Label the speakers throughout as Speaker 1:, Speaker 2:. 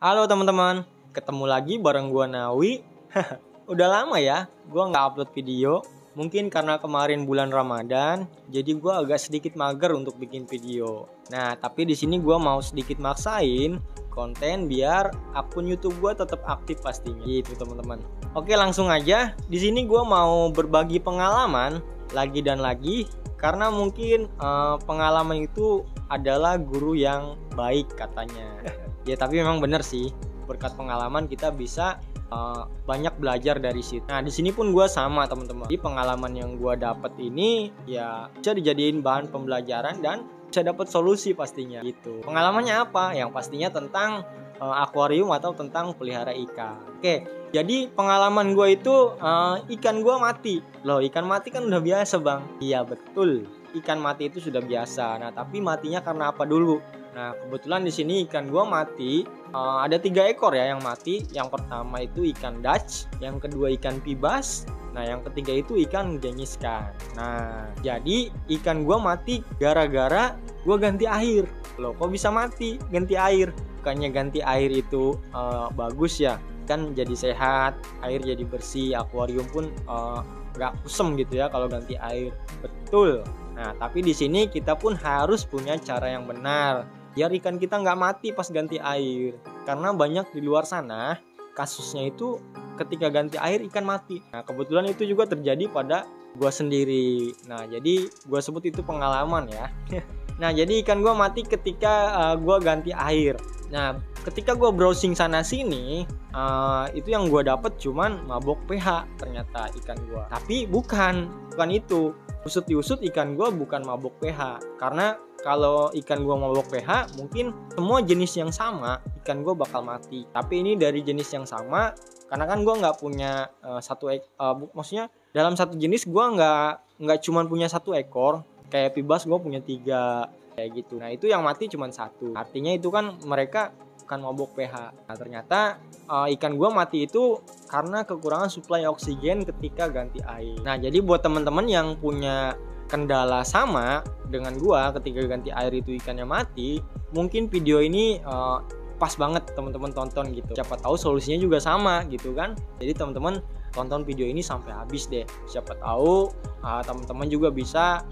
Speaker 1: Halo teman-teman, ketemu lagi bareng gua Nawi. Udah lama ya, gua nggak upload video. Mungkin karena kemarin bulan Ramadan, jadi gua agak sedikit mager untuk bikin video. Nah, tapi di sini gua mau sedikit maksain konten biar akun YouTube gua tetap aktif pastinya. Gitu teman-teman. Oke, langsung aja. Di sini gua mau berbagi pengalaman lagi dan lagi karena mungkin pengalaman itu adalah guru yang baik katanya. Ya tapi memang benar sih, berkat pengalaman kita bisa banyak belajar dari situ. Nah di sini pun gue sama teman-teman. Jadi pengalaman yang gue dapat ini ya bisa dijadiin bahan pembelajaran dan bisa dapat solusi pastinya. Gitu. Pengalamannya apa? Yang pastinya tentang akuarium atau tentang pelihara ikan. Oke, jadi pengalaman gue itu ikan gue mati. Loh ikan mati kan udah biasa bang. Iya betul, ikan mati itu sudah biasa. Nah tapi matinya karena apa dulu? Nah kebetulan di sini ikan gua mati ada 3 ekor ya yang mati. Yang pertama itu ikan Dutch, yang kedua ikan Pibas, nah yang ketiga itu ikan Genghis-Khan. Nah jadi ikan gua mati gara-gara gua ganti air. Loh kok bisa mati ganti air? Bukannya ganti air itu bagus ya, kan jadi sehat, air jadi bersih, akuarium pun gak kusem gitu ya kalau ganti air. Betul. Nah tapi di sini kita pun harus punya cara yang benar biar ikan kita nggak mati pas ganti air, karena banyak di luar sana kasusnya itu ketika ganti air ikan mati. Nah kebetulan itu juga terjadi pada gua sendiri. Nah jadi gua sebut itu pengalaman ya. Nah jadi ikan gua mati ketika gua ganti air. Nah ketika gua browsing sana sini itu yang gua dapet cuman mabok pH ternyata ikan gua. Tapi bukan itu. Usut diusut ikan gua bukan mabok pH, karena kalau ikan gua mabok pH mungkin semua jenis yang sama ikan gua bakal mati. Tapi ini dari jenis yang sama karena kan gua nggak punya maksudnya dalam satu jenis gua nggak cuma punya 1 ekor. Kayak Pibas gua punya 3 kayak gitu. Nah itu yang mati cuma 1. Artinya itu kan mereka bukan mabok pH. Nah ternyata ikan gua mati itu karena kekurangan suplai oksigen ketika ganti air. Nah jadi buat teman-teman yang punya kendala sama dengan gua ketika ganti air itu ikannya mati, mungkin video ini pas banget teman-teman tonton gitu. Siapa tahu solusinya juga sama gitu kan. Jadi teman-teman tonton video ini sampai habis deh. Siapa tahu teman-teman juga bisa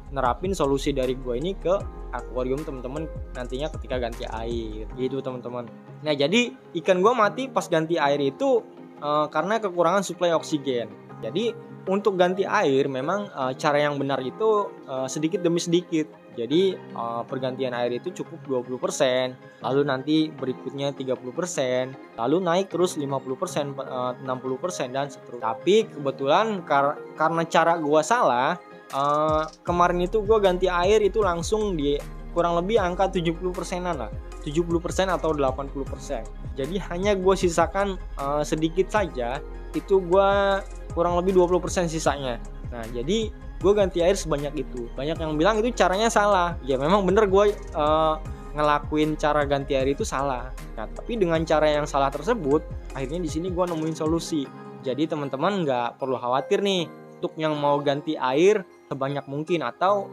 Speaker 1: nerapin solusi dari gua ini ke akuarium teman-teman nantinya ketika ganti air gitu teman-teman. Nah jadi ikan gua mati pas ganti air itu karena kekurangan suplai oksigen. Jadi untuk ganti air memang cara yang benar itu sedikit demi sedikit. Jadi pergantian air itu cukup 20%, lalu nanti berikutnya 30%, lalu naik terus 50%, 60% dan seterusnya. Tapi kebetulan karena cara gua salah, kemarin itu gua ganti air itu langsung di kurang lebih angka 70%-an lah. 70% atau 80%. Jadi hanya gue sisakan sedikit saja, itu gue kurang lebih 20% sisanya. Nah jadi gue ganti air sebanyak itu. Banyak yang bilang itu caranya salah. Ya memang bener gue ngelakuin cara ganti air itu salah. Nah tapi dengan cara yang salah tersebut, akhirnya di sini gue nemuin solusi. Jadi teman-teman nggak perlu khawatir nih untuk yang mau ganti air sebanyak mungkin atau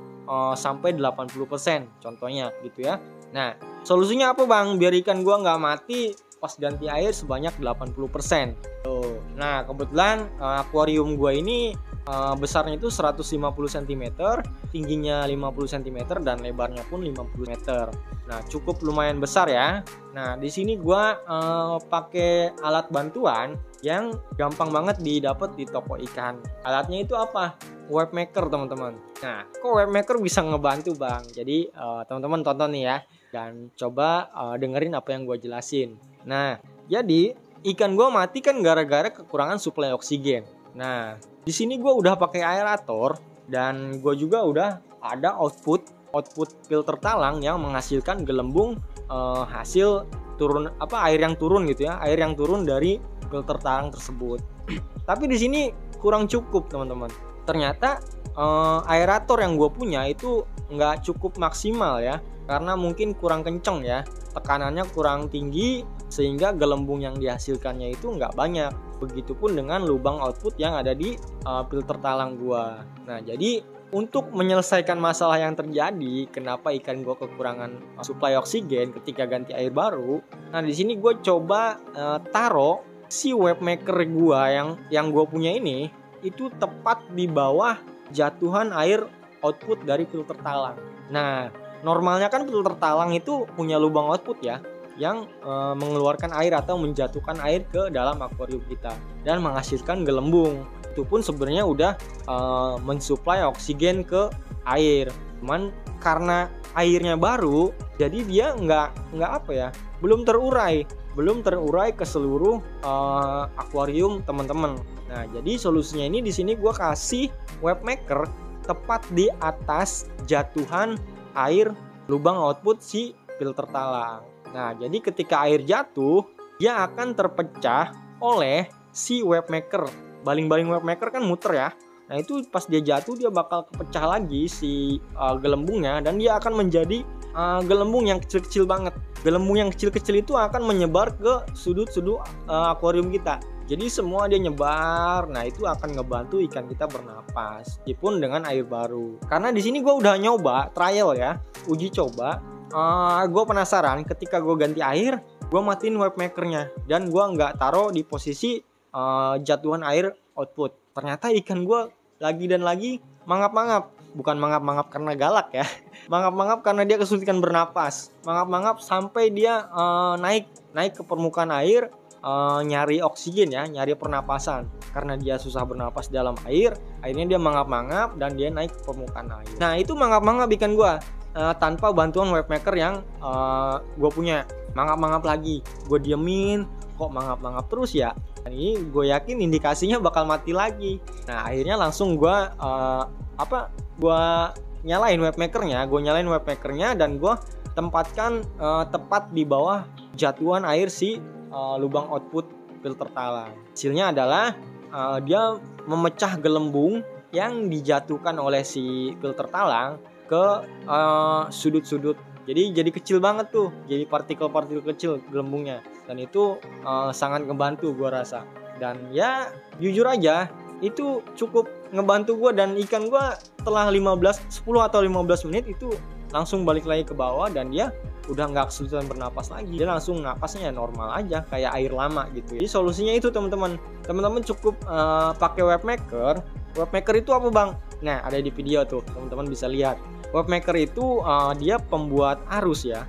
Speaker 1: sampai 80% contohnya gitu ya. Nah solusinya apa bang biar ikan gua nggak mati pas ganti air sebanyak 80%? Tuh. Nah kebetulan akuarium gua ini besarnya itu 150 cm, tingginya 50 cm dan lebarnya pun 50 meter. Nah cukup lumayan besar ya. Nah di sini gua pakai alat bantuan yang gampang banget didapat di toko ikan. Alatnya itu apa? Webmaker teman-teman. Nah kok webmaker bisa ngebantu bang? Jadi teman-teman tonton nih ya dan coba dengerin apa yang gue jelasin. Nah jadi ikan gue mati kan gara-gara kekurangan suplai oksigen. Nah di sini gue udah pakai aerator dan gue juga udah ada output filter talang yang menghasilkan gelembung hasil turun air yang turun gitu ya, air yang turun dari filter talang tersebut. Tapi di sini kurang cukup teman-teman. Ternyata aerator yang gue punya itu nggak cukup maksimal ya, karena mungkin kurang kenceng ya, tekanannya kurang tinggi sehingga gelembung yang dihasilkannya itu nggak banyak. Begitupun dengan lubang output yang ada di filter talang gue. Nah jadi untuk menyelesaikan masalah yang terjadi, kenapa ikan gue kekurangan suplai oksigen ketika ganti air baru. Nah di sini gue coba taruh si webmaker gue yang gue punya ini itu tepat di bawah jatuhan air output dari filter talang. Nah normalnya kan filter talang itu punya lubang output ya, yang mengeluarkan air atau menjatuhkan air ke dalam akuarium kita dan menghasilkan gelembung. Itu pun sebenarnya udah mensuplai oksigen ke air. Cuman karena airnya baru, jadi dia belum terurai ke seluruh akuarium teman-teman. Nah, jadi solusinya ini di sini gue kasih webmaker tepat di atas jatuhan air lubang output si filter talang. Nah, jadi ketika air jatuh, dia akan terpecah oleh si webmaker. Baling-baling webmaker kan muter ya. Nah, itu pas dia jatuh dia bakal kepecah lagi si gelembungnya dan dia akan menjadi gelembung yang kecil-kecil banget. Gelembung yang kecil-kecil itu akan menyebar ke sudut-sudut akuarium kita. Jadi semua dia nyebar. Nah, itu akan ngebantu ikan kita bernapas meskipun dengan air baru. Karena di sini gue udah nyoba trial ya, uji coba. Gue penasaran ketika gue ganti air, gue matiin webmakernya dan gue nggak taruh di posisi jatuhan air output. Ternyata ikan gue lagi dan lagi mangap-mangap. Bukan mangap-mangap karena galak ya, mangap-mangap karena dia kesulitan bernapas. Mangap-mangap sampai dia naik ke permukaan air, nyari oksigen ya, nyari pernapasan. Karena dia susah bernapas dalam air, akhirnya dia mangap-mangap dan dia naik ke permukaan air. Nah itu mangap-mangap ikan gue tanpa bantuan webmaker yang gue punya. Mangap-mangap lagi, gue diemin, kok mangap-mangap terus ya. Dan ini gue yakin indikasinya bakal mati lagi. Nah akhirnya langsung gue nyalain webmakernya dan gue tempatkan tepat di bawah jatuhan air si lubang output filter talang. Hasilnya adalah dia memecah gelembung yang dijatuhkan oleh si filter talang ke sudut-sudut. Jadi kecil banget tuh, jadi partikel-partikel kecil gelembungnya. Dan itu sangat ngebantu gue rasa. Dan ya jujur aja itu cukup ngebantu gue, dan ikan gue setelah 10 atau 15 menit itu langsung balik lagi ke bawah dan dia udah nggak kesulitan bernapas lagi. Dia langsung napasnya normal aja kayak air lama gitu. Jadi solusinya itu teman-teman cukup pakai webmaker. Webmaker itu apa bang? Nah ada di video tuh teman-teman bisa lihat. Webmaker itu dia pembuat arus ya,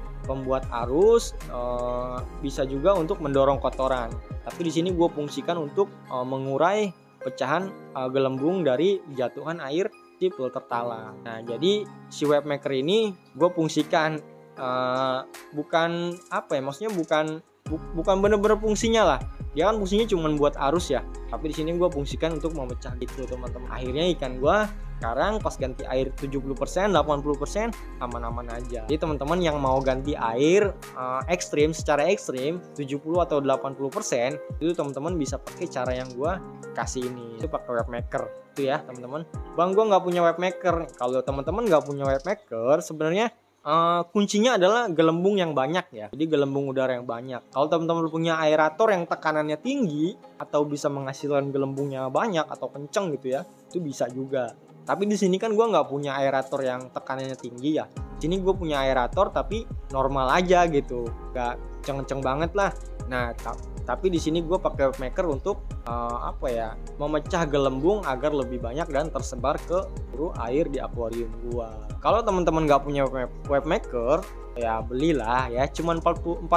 Speaker 1: bisa juga untuk mendorong kotoran. Tapi di sini gue fungsikan untuk mengurai pecahan gelembung dari jatuhan air di filter talang. Nah jadi si webmaker ini gue fungsikan bukan bener-bener fungsinya lah. Dia kan fungsinya cuma buat arus ya. Tapi di sini gue fungsikan untuk memecah gitu teman-teman. Akhirnya ikan gue sekarang pas ganti air 70%, 80% aman-aman aja. Jadi teman-teman yang mau ganti air secara ekstrim 70 atau 80% itu teman-teman bisa pakai cara yang gue kasih ini. Itu pakai webmaker itu ya teman-teman. Bang gue nggak punya webmaker. Kalau teman-teman nggak punya webmaker sebenarnya kuncinya adalah gelembung yang banyak ya. Jadi gelembung udara yang banyak. Kalau teman-teman punya aerator yang tekanannya tinggi atau bisa menghasilkan gelembungnya banyak atau kenceng gitu ya, itu bisa juga. Tapi di sini kan gue nggak punya aerator yang tekanannya tinggi ya. Di sini gue punya aerator tapi normal aja gitu, nggak kenceng banget lah. Nah tapi di sini gue pakai webmaker untuk memecah gelembung agar lebih banyak dan tersebar ke seluruh air di akuarium gue. Kalau teman-teman nggak punya webmaker ya belilah ya, cuman 40.000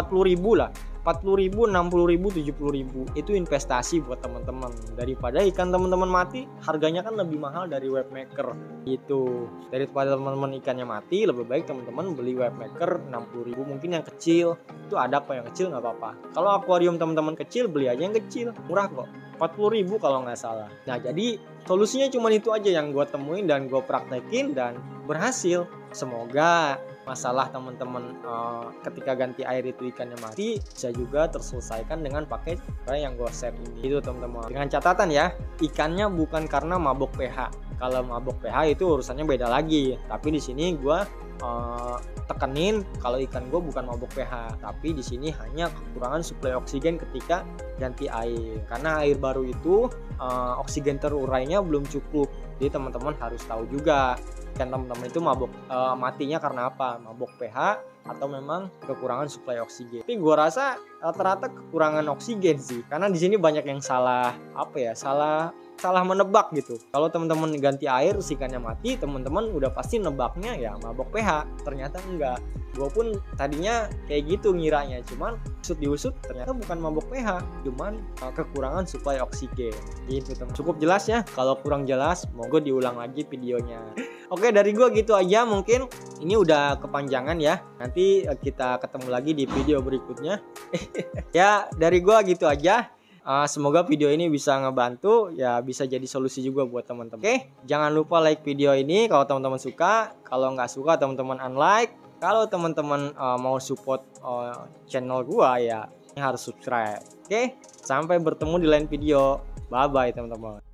Speaker 1: lah. 40.000, 60.000, 70.000 itu investasi buat teman-teman. Daripada ikan teman-teman mati, harganya kan lebih mahal dari webmaker gitu. Daripada teman-teman ikannya mati, lebih baik teman-teman beli webmaker 60.000 mungkin yang kecil. Itu ada apa yang kecil nggak apa-apa. Kalau akuarium teman-teman kecil, beli aja yang kecil, murah kok. 40.000 kalau nggak salah. Nah jadi solusinya cuma itu aja yang gue temuin dan gue praktekin dan berhasil. Semoga masalah teman-teman ketika ganti air itu ikannya mati bisa juga terselesaikan dengan pakai cara yang gue share ini. Itu teman-teman. Dengan catatan ya, ikannya bukan karena mabok pH. Kalau mabok pH itu urusannya beda lagi. Tapi di sini gue tekenin kalau ikan gue bukan mabok pH, tapi di sini hanya kekurangan suplai oksigen ketika ganti air. Karena air baru itu oksigen terurainya belum cukup. Jadi teman-teman harus tahu juga kan teman-teman itu matinya karena apa? Mabok pH atau memang kekurangan suplai oksigen. Tapi gue rasa rata-rata kekurangan oksigen sih, karena di sini banyak yang salah menebak gitu. Kalau teman-teman ganti air ikannya mati, teman-teman udah pasti nebaknya ya mabok pH. Ternyata enggak. Gue pun tadinya kayak gitu ngiranya, cuman diusut ternyata bukan mabok pH, cuman kekurangan suplai oksigen. Gitu teman. Cukup jelas ya. Kalau kurang jelas, monggo diulang lagi videonya. Oke, dari gue gitu aja. Mungkin ini udah kepanjangan ya. Nanti kita ketemu lagi di video berikutnya. Ya, dari gue gitu aja. Semoga video ini bisa ngebantu ya, bisa jadi solusi juga buat teman-teman. Oke, jangan lupa like video ini kalau teman-teman suka. Kalau nggak suka teman-teman unlike. Kalau teman-teman mau support channel gua ya harus subscribe. Oke, sampai bertemu di lain video. Bye bye teman-teman.